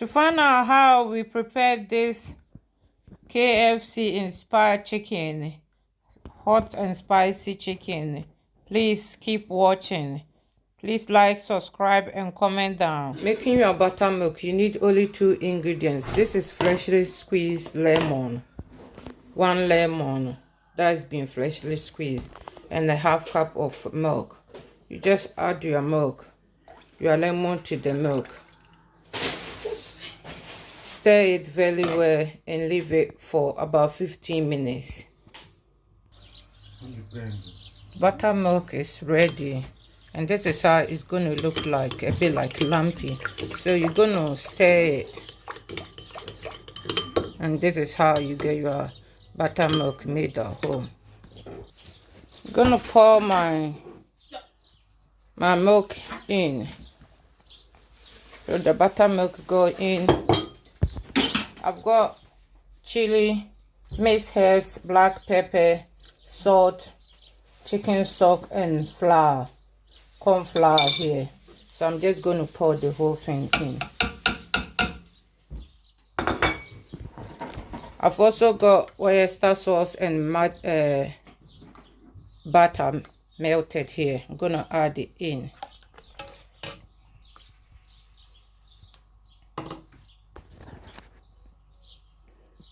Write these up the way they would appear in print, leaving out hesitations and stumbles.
To find out how we prepared this KFC inspired chicken, hot and spicy chicken, please keep watching. Please like, subscribe, and comment down. Making your buttermilk, you need only 2 ingredients. This is freshly squeezed lemon, 1 lemon that's been freshly squeezed, and a ½ cup of milk. You just add your milk, your lemon to the milk. Stir it very well and leave it for about 15 minutes. Buttermilk is ready, and this is how it's going to look like, a bit like lumpy. So you're going to stir it, and this is how you get your buttermilk made at home. I'm going to pour my milk in. So the buttermilk go in. I've got chili, mixed herbs, black pepper, salt, chicken stock, and flour, corn flour here. So I'm just going to pour the whole thing in. I've also got oyster sauce and butter melted here. I'm going to add it in.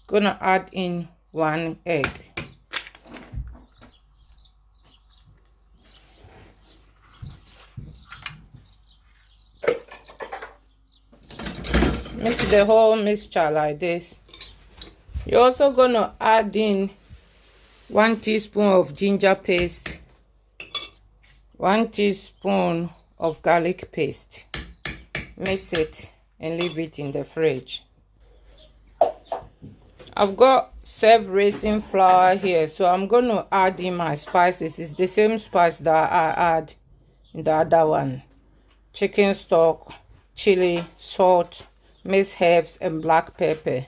Gonna add in 1 egg. Mix the whole mixture like this. You're also gonna add in 1 teaspoon of ginger paste, 1 teaspoon of garlic paste. Mix it and leave it in the fridge. I've got self-raising flour here, so I'm going to add in my spices. It's the same spice that I add in the other one. Chicken stock, chili, salt, mixed herbs, and black pepper.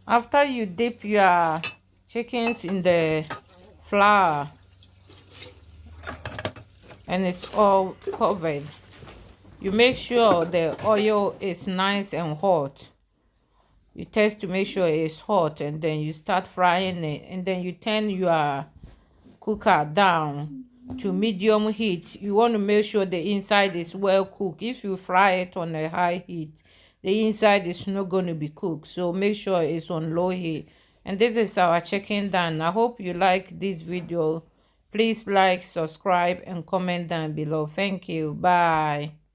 After you dip your chickens in the flour and it's all covered, you make sure the oil is nice and hot. You test to make sure it's hot, and then you start frying it, and then you turn your cooker down to medium heat. You want to make sure the inside is well cooked. If you fry it on a high heat, the inside is not going to be cooked, so make sure it's on low heat. And this is our chicken done. I hope you like this video. Please like, subscribe, and comment down below. Thank you. Bye.